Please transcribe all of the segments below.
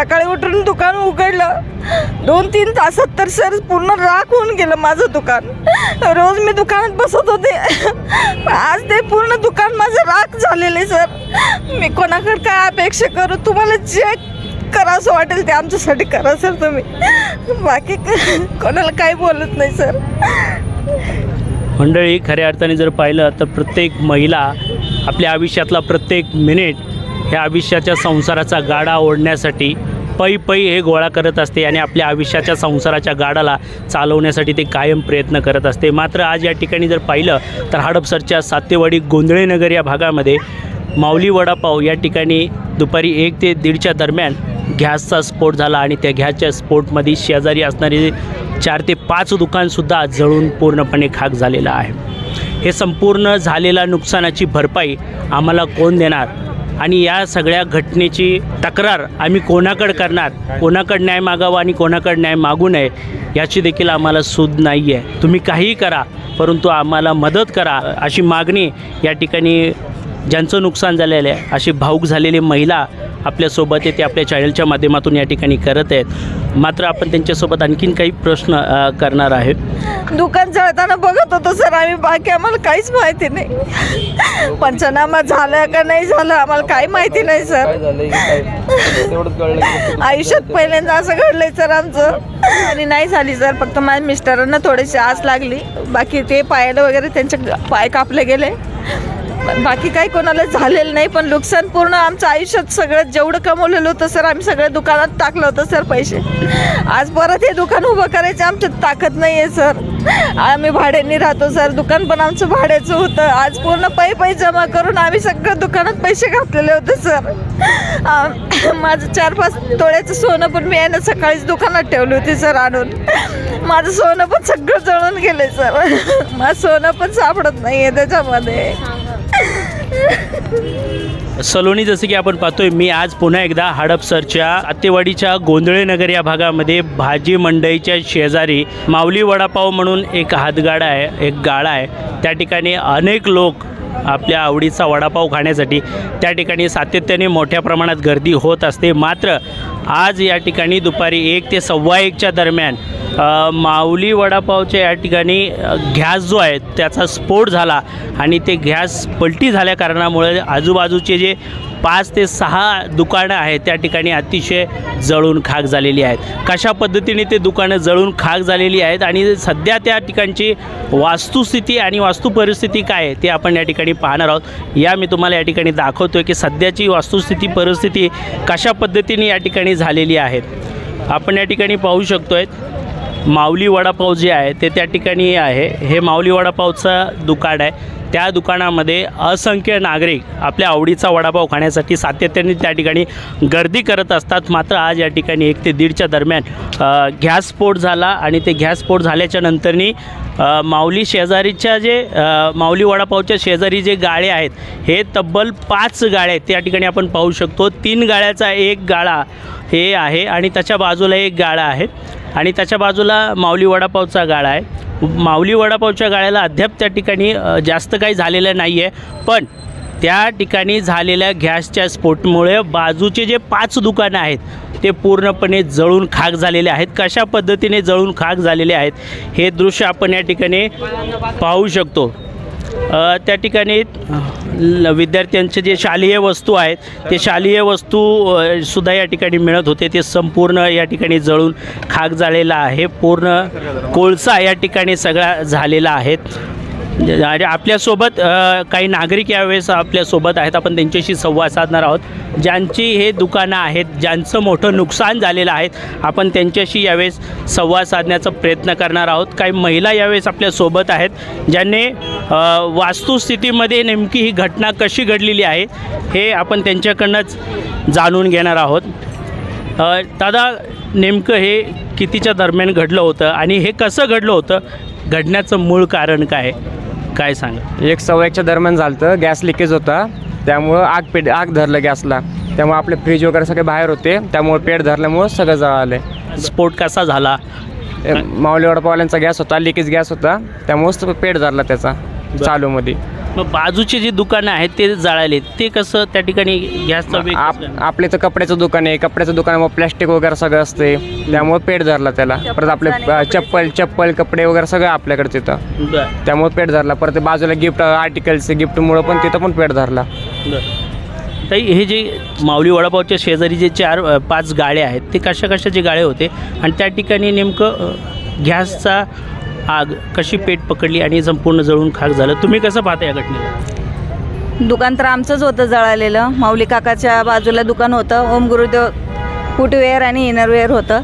सकाळी उठून दुकान उघडलं, 2-3 तासात तर सर पूर्ण राख होऊन गेलं माझं दुकान. रोज मी दुकानात बसत होते, आज ते पूर्ण दुकान माझं राख झालेलं आहे सर. मी कोणाकडे काय अपेक्षा करू? तुम्हाला जे करा असं वाटेल ते आमच्यासाठी करा सर तुम्ही, बाकी कोणाला काही बोलत नाही सर. मंडळी, खऱ्या अर्थाने जर पाहिलं तर प्रत्येक महिला आपल्या आयुष्यातला प्रत्येक मिनिट ह्या आयुष्याच्या संसाराचा गाडा ओढण्यासाठी पै हे गोळा करत असते आणि आपल्या आयुष्याच्या संसाराच्या गाडाला चालवण्यासाठी ते कायम प्रयत्न करत असते. मात्र आज या ठिकाणी जर पाहिलं तर हडपसरच्या सातेवाडी गोंधळेनगर या भागामध्ये माऊली वडापाव या ठिकाणी दुपारी 1 ते 1:30च्या दरम्यान गॅसचा स्फोट झाला आणि त्या गॅसच्या स्फोटमध्ये शेजारी असणारे 4 ते 5 दुकानसुद्धा जळून पूर्णपणे खाक झालेलं आहे. हे संपूर्ण झालेल्या नुकसानाची भरपाई आम्हाला कोण देणार आणि या सगळ्या घटनेची तक्रार आम्ही कोणाकडे करणार, कोणाकडे न्याय मागावा आणि कोणाकडे न्याय मागू नये याची देखील आम्हाला सूद नाही आहे. तुम्ही काहीही करा परंतु आम्हाला मदत करा अशी मागणी या ठिकाणी ज्यांचं नुकसान झालेलं आहे अशी भावूक झालेली महिला आपल्यासोबत आहे, ते आपल्या चॅनलच्या माध्यमातून या ठिकाणी करत आहेत. मात्र आपण त्यांच्यासोबत आणखीन काही प्रश्न करणार आहे. दुकान जळताना बघत होतो सर आम्ही, बाकी आम्हाला काहीच माहिती नाही. पंचनामा झाला का नाही झालं आम्हाला काही माहिती नाही सर. आयुष्यात पहिल्यांदा असं घडलंय सर आमचं. आणि नाही झाली सर, फक्त माझ्या मिस्टरांना थोडीशी आस लागली, बाकी ते पायाला वगैरे त्यांचे पाय कापले गेले, बाकी काही कोणाला झालेलं नाही. पण नुकसान पूर्ण आमचं आयुष्यात सगळं जेवढं कमवलेलं होतं सर आम्ही सगळं दुकानात टाकलं होतं सर पैसे. आज परत हे दुकान उभं करायचं आमच्यात ताकद नाही आहे सर. आम्ही भाड्याने राहतो सर, दुकान पण आमचं भाड्याचं होतं. आज पूर्ण पै जमा करून आम्ही सगळं दुकानात पैसे घातलेले होते सर. माझं 4-5 तोळ्याचं सोनं पण मी यानं सकाळीच दुकानात ठेवली होती सर आणून. माझं सोनं पण सगळं जळून गेलं सर. माझं सोनं पण सापडत नाही आहे त्याच्यामध्ये. सलोनी, जसं की आपण पाहतोय, मी आज पुन्हा एकदा हडपसरच्या आतेवाडीच्या गोंधळेनगर या भागामध्ये भाजी मंडईच्या शेजारी माऊली वडापाव म्हणून एक हातगाडा आहे, एक गाळा आहे. त्या ठिकाणी अनेक लोक आपल्या आवडीचा वडापाव खाण्यासाठी त्या ठिकाणी सातत्याने मोठ्या प्रमाणात गर्दी होत असते. मात्र आज या ठिकाणी दुपारी 1 ते 1:15च्या दरम्यान माऊली वडापावच्या या ठिकाणी गॅस जो आहे त्याचा स्फोट झाला आणि ते गॅस पलटी झाल्या कारणामुळे आजूबाजूचे जे 5 ते 6 दुकानं आहेत त्या ठिकाणी अतिशय जळून खाक झालेली आहेत. कशा पद्धतीने ते दुकानं जळून खाक झालेली आहेत आणि सध्या त्या ठिकाणची वास्तुस्थिती आणि वास्तू परिस्थिती काय आहे ते आपण या ठिकाणी पाहणार आहोत. मी तुम्हाला या ठिकाणी दाखवतो आहे की सध्याची वास्तुस्थिती परिस्थिती कशा पद्धतीने या ठिकाणी झालेली आहे. आपण या ठिकाणी पाहू शकतो आहे माऊली वडापाव जे आहे ते त्या ठिकाणी आहे. हे माऊली वडापावचं दुकान आहे. त्या दुकानामध्ये असंख्य नागरिक आपल्या आवडीचा वडापाव खाण्यासाठी सातत्याने त्या ठिकाणी गर्दी करत असतात. मात्र आज या ठिकाणी 1 ते 1:30च्या दरम्यान गॅस स्फोट झाला आणि ते गॅस स्फोट झाल्याच्या नंतरनी माऊली शेजारीच्या जे माऊली वडापावच्या शेजारी जे गाळे आहेत हे तब्बल 5 गाळे आहेत. त्या ठिकाणी आपण पाहू शकतो 3 गाळ्याचा एक गाळा हे आहे आणि त्याच्या बाजूला एक गाळा आहे आणि त्याच्या बाजूला माऊली वडापावचा गाळा आहे. माऊली वडापावच्या गाळ्याला अद्याप त्या ठिकाणी जास्त काही झालेलं नाही आहे, पण त्या ठिकाणी झालेल्या गॅसच्या स्फोटमुळे बाजूचे जे 5 दुकानं आहेत ते पूर्णपणे जळून खाक झालेले आहेत. कशा पद्धतीने जळून खाक झालेले आहेत हे दृश्य आपण या ठिकाणी पाहू शकतो. त्या ठिकाणी विद्यार्थ्यांचे जे शालेय वस्तू आहेत ते शालेय वस्तू सुद्धा या ठिकाणी मिळत होते, ते संपूर्ण या ठिकाणी जळून खाक झालेला आहे. पूर्ण कोळसा या ठिकाणी सगळा झालेला आहे. आणि आपल्यासोबत काही नागरिक यावेळेस आपल्यासोबत आहेत, आपण त्यांच्याशी संवाद साधणार आहोत. ज्यांची हे दुकानं आहेत, ज्यांचं मोठं नुकसान झालेलं आहे, आपण त्यांच्याशी यावेळेस संवाद साधण्याचा प्रयत्न करणार आहोत. काही महिला यावेळेस आपल्यासोबत आहेत ज्यांनी वास्तुस्थितीमध्ये नेमकी ही घटना कशी घडलेली आहे हे आपण त्यांच्याकडनंच जाणून घेणार आहोत. दादा, नेमकं हे कितीच्या दरम्यान घडलं होतं आणि हे कसं घडलं होतं, घडण्याचं मूळ कारण काय सांगा. 1:15च्या दरम्यान झालं होतं. गॅस लिकेज होता, त्यामुळं आग धरलं गॅसला. त्यामुळे आपले फ्रीज वगैरे सगळे बाहेर होते, त्यामुळे पेट धरल्यामुळं सगळं जळालं. स्फोट कसा झाला? माऊली वडापावल्यांचा गॅस होता, लिकेज गॅस होता, त्यामुळंच पेट धरला त्याचा चालूमध्ये. मग बाजूचे जे दुकानं आहेत ते जळाले, ते कसं त्या ठिकाणी गॅसचा वेग कसला? आपले तर कपड्याचं दुकान आहे, कपड्याचं दुकानामुळे प्लॅस्टिक वगैरे सगळं असते, त्यामुळे पेट धरला त्याला. परत आपले चप्पल कपडे वगैरे सगळं आपल्याकडे तिथं, बरं त्यामुळे पेट धरला. परत ते बाजूला गिफ्ट आर्टिकल्सचे गिफ्टमुळं पण तिथं पण पेट धरला. बरं. ताई, हे जे माऊली वडापावच्या शेजारी जे 4-5 गाळे आहेत ते कशाचे गाळे होते आणि त्या ठिकाणी नेमकं गॅसचा आग कशी पेट पकडली आणि संपूर्ण जळून खाक झालं, तुम्ही कसं पाहता या घटनेला? दुकान तर आमचंच होतं जळालेलं. माऊली काकाच्या बाजूला दुकान होतं, ओम गुरुदेव फुटवेअर आणि इनरवेअर होतं.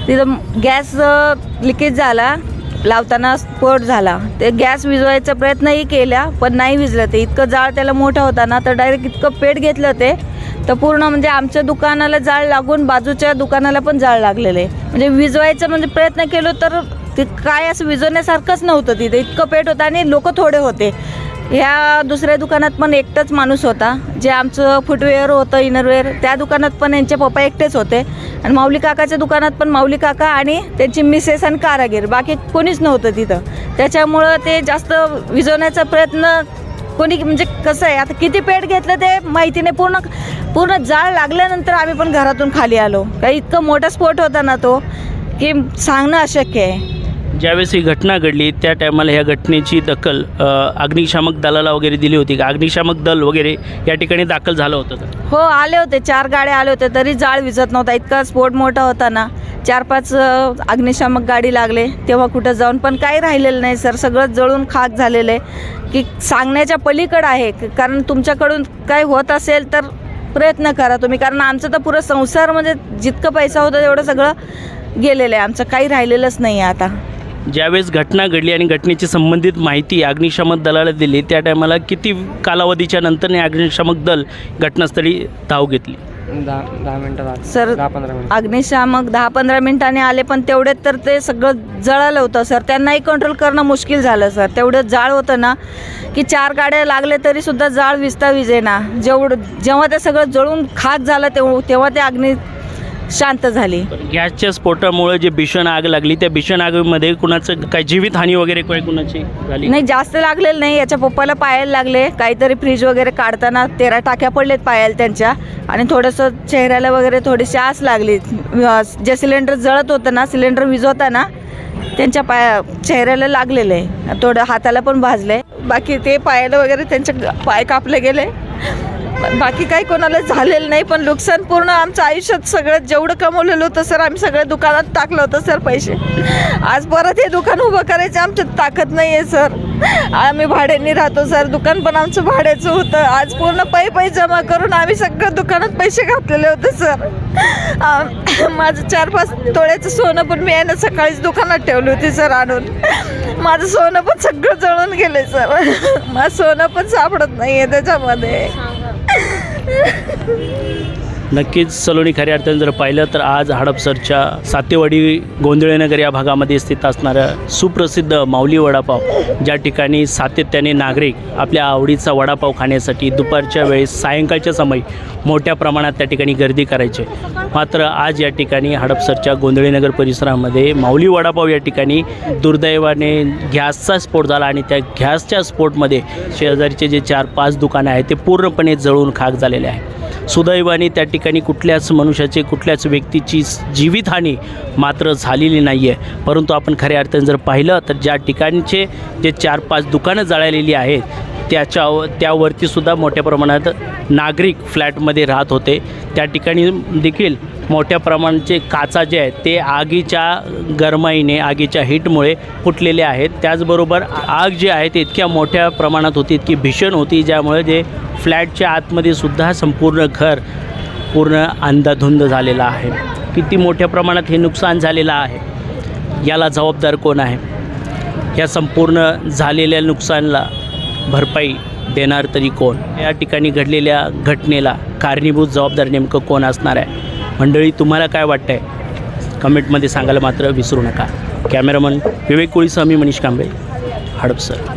तिथं गॅस लिकेज झाला, लावताना स्फोट झाला. ते गॅस विझवायचा प्रयत्नही केला पण नाही विझलं. ते इतकं जाळ त्याला मोठं होता ना, तर डायरेक्ट इतकं पेट घेतलं ते, तर पूर्ण म्हणजे आमच्या दुकानाला जाळ लागून बाजूच्या दुकानाला पण जाळ लागलेलं आहे. म्हणजे विझवायचं म्हणजे प्रयत्न केलो तर ते काय असं विझवण्यासारखंच नव्हतं. तिथे इतकं पेट होतं आणि लोक थोडे होते. ह्या दुसऱ्या दुकानात पण एकटाच माणूस होता, जे आमचं फुटवेअर होतं इनरवेअर, त्या दुकानात पण यांचे पप्पा एकटेच होते. आणि माऊली काकाच्या दुकानात पण माऊली काका आणि त्यांची मिसेस आणि कारागीर, बाकी कोणीच नव्हतं तिथं. त्याच्यामुळं ते जास्त विझवण्याचा प्रयत्न कोणी म्हणजे कसं आहे, आता किती पेट घेतलं ते माहिती नाही. पूर्ण जाळ लागल्यानंतर आम्ही पण घरातून खाली आलो. काही इतकं मोठा स्फोट होता ना तो, की सांगणं अशक्य आहे. ज्यावेळेस ही घटना घडली त्या टायमाला ह्या घटनेची दखल अग्निशामक दलाला वगैरे दिली होती का? अग्निशामक दल वगैरे या ठिकाणी दाखल झालं होतं का? हो, आले होते. 4 गाड्या आले होते, तरी जाळ विझत नव्हता. इतका स्फोट मोठा होता ना. 4-5 अग्निशामक गाडी लागले तेव्हा कुठं जाऊन पण काही राहिलेलं नाही सर. सगळं जळून खाक झालेलं आहे, की सांगण्याच्या पलीकडं आहे. कारण तुमच्याकडून काय होत असेल तर प्रयत्न करा तुम्ही, कारण आमचं तर पुरं संसार म्हणजे जितकं पैसा होता तेवढं सगळं गेलेलं आहे. आमचं काही राहिलेलंच नाही आहे आता. ज्यावेळेस घटना घडली आणि घटनेची संबंधित माहिती अग्निशामक दलाला दिली त्या टायमाला किती कालावधीच्या नंतर अग्निशामक दल घटनास्थळी धाव घेतली? 10 मिनिटं सर 10-15 मिनिटं. अग्निशामक 10-15 मिनिटांनी आले, पण तेवढ्यात तर ते सगळं जळालं होतं सर. त्यांनाही कंट्रोल करणं मुश्किल झालं सर. तेवढं जाळ होतं ना, की 4 गाड्या लागले तरीसुद्धा जाळ विजता विजेना. जेव्हा ते सगळं जळून खाक झालं तेव्हा ते अग्नी शांत झाली. गॅसच्या स्फोटामुळे जे भीषण आग लागली त्या भीषण आगीमध्ये कुणाचं काय जीवितहानी वगैरे काय कुणाची झाली? नाही, जास्त लागलेलं नाही. याच्या पप्पाला पायाला लागले, काहीतरी फ्रीज वगैरे काढताना 13 टाक्या पडलेत पायाला त्यांच्या, आणि थोडंसं चेहऱ्याला वगैरे थोडीशी आस लागली. जे सिलेंडर जळत होतं ना, सिलेंडर विझवताना त्यांच्या चेहऱ्याला लागलेलं आहे, थोडं हाताला पण भाजले. बाकी ते पायाला वगैरे त्यांचे पाय कापले गेले. बाकी काही कोणाला झालेलं नाही, पण नुकसान पूर्ण आमचं आयुष्यात सगळं जेवढं कमवलेलं होतं सर, आम्ही सगळं दुकानात टाकलं होतं सर पैसे. आज परत हे दुकान उभं करायची आमच्यात ताकद नाही आहे सर. आम्ही भाड्याने राहतो सर, दुकान पण आमचं भाड्याचं होतं. आज पूर्ण पै जमा करून आम्ही सगळं दुकानात पैसे घातलेले होते सर. माझं 4-5 तोळ्याचं सोनं पण मी यानं सकाळीच दुकानात ठेवली होती सर आणून. माझं सोनं पण सगळं जळून गेलं सर. माझं सोनं पण सापडत नाही आहे त्याच्यामध्ये. नक्कीच सलोनी, खऱ्या अर्थाने जर पाहिलं तर आज हडपसरच्या सातेवाडी गोंधळेनगर या भागामध्ये स्थित असणारं सुप्रसिद्ध माऊली वडापाव, ज्या ठिकाणी सातत्याने नागरिक आपल्या आवडीचा वडापाव खाण्यासाठी दुपारच्या वेळेस सायंकाळच्या समयी मोठ्या प्रमाणात त्या ठिकाणी गर्दी करायचे. मात्र आज या ठिकाणी हडपसरच्या गोंधळेनगर परिसरामध्ये माऊली वडापाव या ठिकाणी दुर्दैवाने गॅसचा स्फोट झाला आणि त्या गॅसच्या स्फोटमध्ये शेजारीचे जे 4-5 दुकानं आहेत ते पूर्णपणे जळून खाक झालेले आहे. सुदैवाने त्या ठिकाणी कुठल्याच मनुष्याची, कुठल्याच व्यक्तीची जीवितहानी मात्र झालेली नाही आहे. परंतु आपण खऱ्या अर्थाने जर पाहिलं तर ज्या ठिकाणचे जे 4-5 दुकानं जळालेली आहेत त्यावरतीसुद्धा मोठ्या प्रमाणात नागरिक फ्लॅटमध्ये राहत होते. त्या ठिकाणी देखील मोठ्या प्रमाणाचे काचा जे आहेत ते आगीच्या गरमाईने, आगीच्या हीटमुळे फुटलेले आहेत. त्याचबरोबर आग जी आहे ते इतक्या मोठ्या प्रमाणात होती, इतकी भीषण होती, ज्यामुळे जे फ्लॅटच्या आतमध्ये सुद्धा संपूर्ण घर पूर्ण अंधाधुंद झालेलं आहे. किती मोठ्या प्रमाणात हे नुकसान झालेलं आहे, याला जबाबदार कोण आहे? या संपूर्ण झालेल्या नुकसानाला भरपाई देणार तरी कोण? या ठिकाणी घडलेल्या घटनेला कारणीभूत जबाबदार नेमकं कोण असणार आहे? मंडळी, तुम्हाला काय वाटतं आहे कमेंटमध्ये सांगायला मात्र विसरू नका. कॅमेरामन विवेक कोळीसह मी मनीष कांबळे, हडपसर.